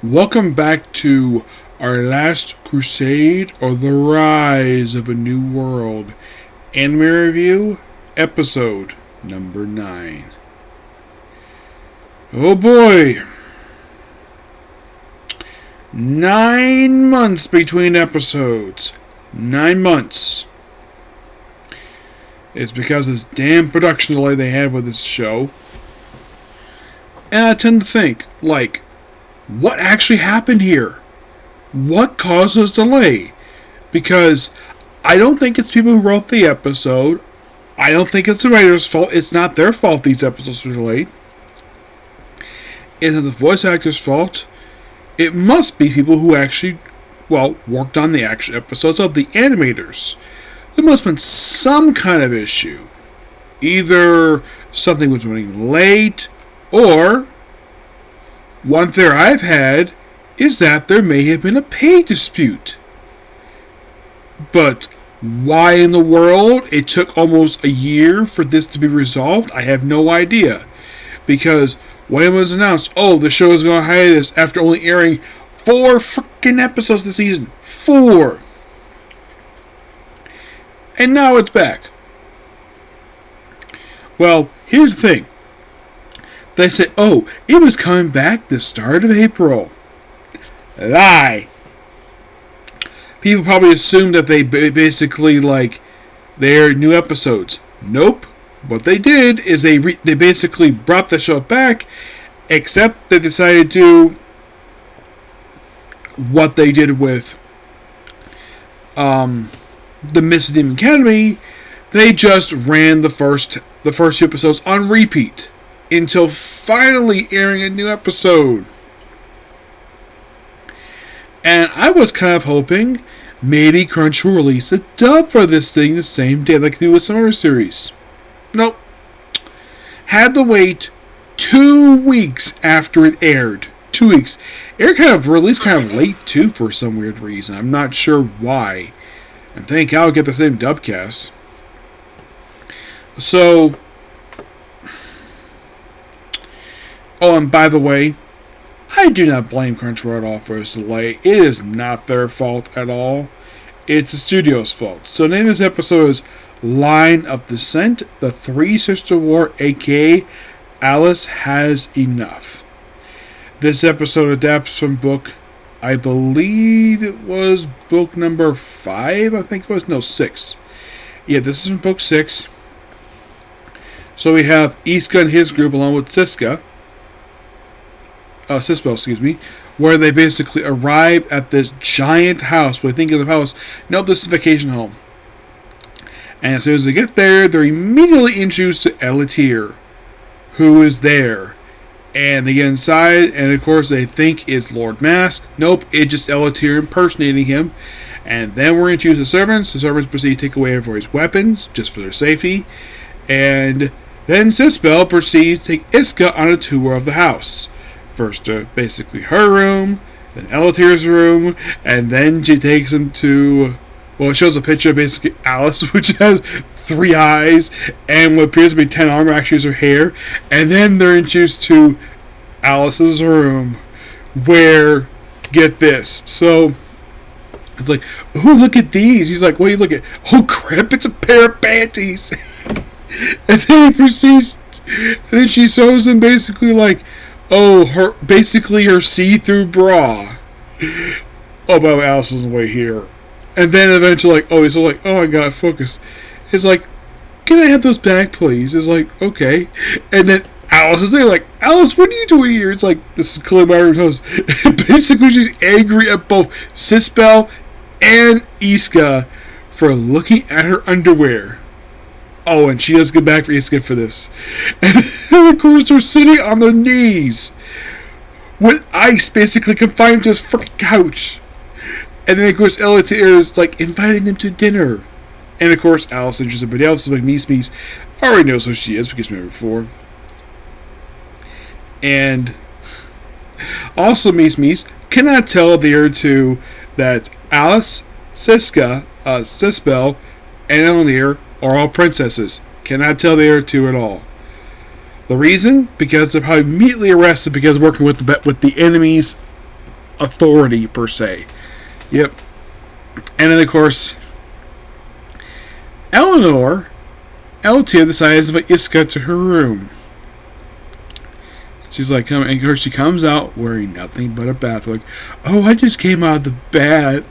Welcome back to our last Crusade or the Rise of a New World anime review, episode number 9. Oh boy! 9 months between episodes. 9 months. It's because of this damn production delay they had with this show. And I tend to think, what actually happened here? What caused this delay? Because I don't think it's people who wrote the episode. I don't think it's the writer's fault. It's not their fault these episodes were delayed. It's not the voice actor's fault. It must be people who actually, worked on the actual episodes of the animators. There must have been some kind of issue. Either something was running late, or one theory I've had is that there may have been a pay dispute. But why in the world it took almost a year for this to be resolved, I have no idea. Because when it was announced, the show is going to hiatus after only airing 4 freaking episodes this season. 4! And now it's back. Well, here's the thing. They said, it was coming back the start of April. Lie. People probably assumed that they basically, they aired new episodes. Nope. What they did is they basically brought the show back, except they decided to do what they did with the Miss Demon Academy. They just ran the first 2 episodes on repeat until finally airing a new episode. And I was kind of hoping maybe Crunchyroll will release a dub for this thing the same day like they do with some other series. Nope. Had to wait 2 weeks after it aired. 2 weeks. Aired released kind of late too for some weird reason. I'm not sure why. And thank God I'll get the same dub cast. So, and by the way, I do not blame Crunchyroll at all for this delay. It is not their fault at all. It's the studio's fault. So the name of this episode is Line of Descent, The Three Sister War, aka Alice Has Enough. This episode adapts from book, I believe it was book number 5, I think it was, no, 6. Yeah, this is from book 6. So we have Isuka and his group along with Sispel, where they basically arrive at this giant house. When they think of the house, no, this is a vacation home. And as soon as they get there, they're immediately introduced to Elatier, who is there. And they get inside, and of course they think it's Lord Mask. Nope, it's just Elatier impersonating him. And then we're introduced to servants. The servants proceed to take away everybody's weapons, just for their safety. And then Sispel proceeds to take Isuka on a tour of the house. First to basically her room, then Elatier's room, and then she takes him to, it shows a picture of basically Alice, which has 3 eyes, and what appears to be 10 armor, actually is her hair, and then they're introduced to Alice's room, where, get this, so, it's like, look at these, he's like, what do you look at? Oh crap, it's a pair of panties! And then he proceeds, and then she shows him basically her see-through bra. By the way, Alice is way here. And then eventually, he's like, oh my god, focus. It's like, can I have those back, please? It's like, okay. And then Alice is there, like, Alice, what are you doing here? It's like, this is clearly my room house. Basically, she's angry at both Sispel and Isuka for looking at her underwear. And she does get back for Isuka for this. And of course, they're sitting on their knees with ice basically confined to this freaking couch. And then, of course, Elatier is inviting them to dinner. And of course, Alice and everybody else, Mies already knows who she is because we met her before. And also, Mies cannot tell the other two that Alice, Sispel, and Elatier are all princesses. Cannot tell the other two at all. The reason? Because they're probably immediately arrested because working with the enemies authority per se. Yep. And then of course, Altia decides to invite Iska to her room. She's like, and of course she comes out wearing nothing but a bath. Like, oh, I just came out of the bath.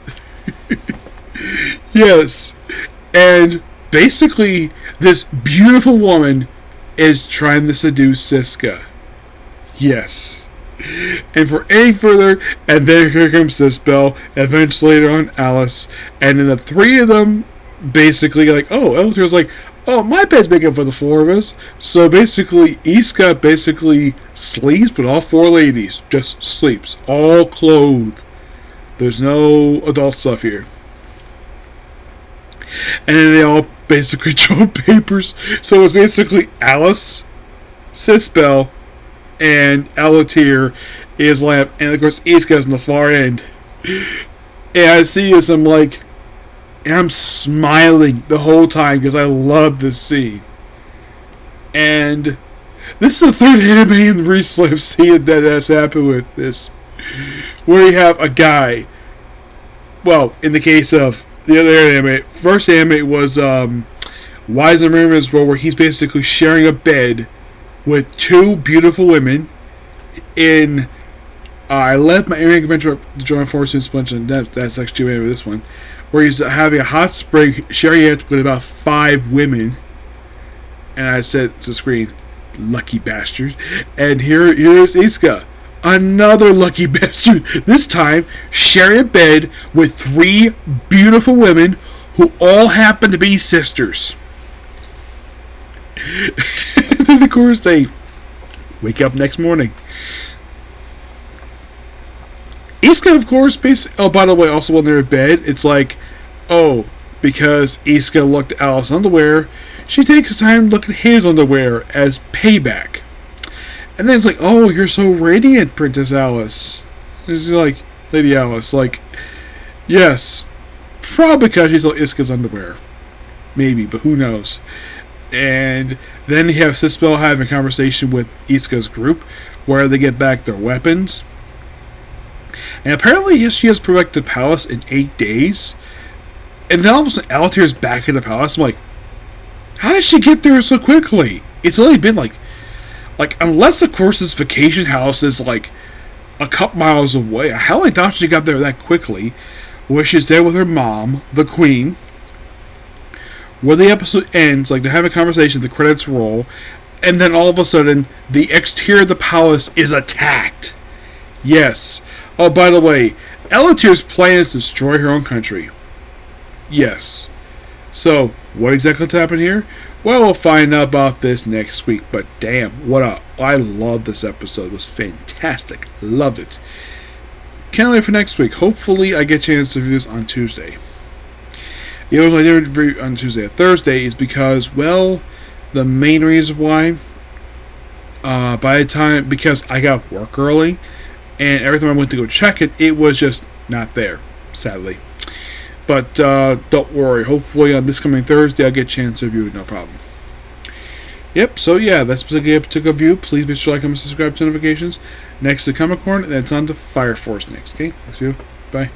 Yes. And basically, this beautiful woman is trying to seduce Siska. Yes. And for any further, and then here comes Sispel, eventually later on Alice, and then the three of them basically like, oh, Elder's like, oh, my bed's big enough for the four of us. So basically, Iska basically sleeps, but all four ladies just sleeps, all clothed. There's no adult stuff here. And then they all basically draw papers. So it's basically Alice, Sispel, and Alatir is lamp, and of course Iska's on the far end. And I see this, I'm like, and I'm smiling the whole time because I love this scene. And this is the third anime in recently I've seen that has happened with this, where you have a guy. Well, in the case of the other anime, first anime was Wise and Mermaid's World, where he's basically sharing a bed with two beautiful women in I left my Aryan adventure to join forces Sponge and that's actually anime this one, where he's having a hot spring sharing it with about 5 women. And I said to the screen, lucky bastard. And here's Iska, another lucky bastard, this time sharing a bed with 3 beautiful women who all happen to be sisters. And then of course they wake up next morning. Iska, of course, oh, by the way, also when they're in bed, it's like, oh, because Iska looked at Alice's underwear, she takes time to look at his underwear as payback. And then it's like, oh, you're so radiant, Princess Alice. It's like, Lady Alice, like, yes, probably because she saw Iska's underwear. Maybe, but who knows. And then you have Sispel having a conversation with Iska's group, where they get back their weapons. And apparently she has perfected the palace in 8 days. And then all of a sudden Alatir's back in the palace. I'm like, how did she get there so quickly? It's only been like unless of course this vacation house is like a couple miles away. How I thought she got there that quickly. Where she's there with her mom, the queen. Where the episode ends, like they have a conversation, the credits roll, and then all of a sudden the exterior of the palace is attacked. Yes. Oh, by the way, Alatir's plan is to destroy her own country. Yes. So, what exactly happened here? Well, we'll find out about this next week. But damn, I love this episode. It was fantastic. Loved it. Can't wait for next week. Hopefully, I get a chance to review this on Tuesday. The reason I didn't review on Tuesday or Thursday is because, well, the main reason why, because I got work early, and every time I went to go check it, it was just not there, sadly. But don't worry, hopefully on this coming Thursday I'll get a chance to review it, no problem. Yep, so yeah, that's basically a particular review. Please be sure to like and subscribe to notifications. Next to Comic Corn, and then it's on to Fire Force next, okay? Next view. Bye.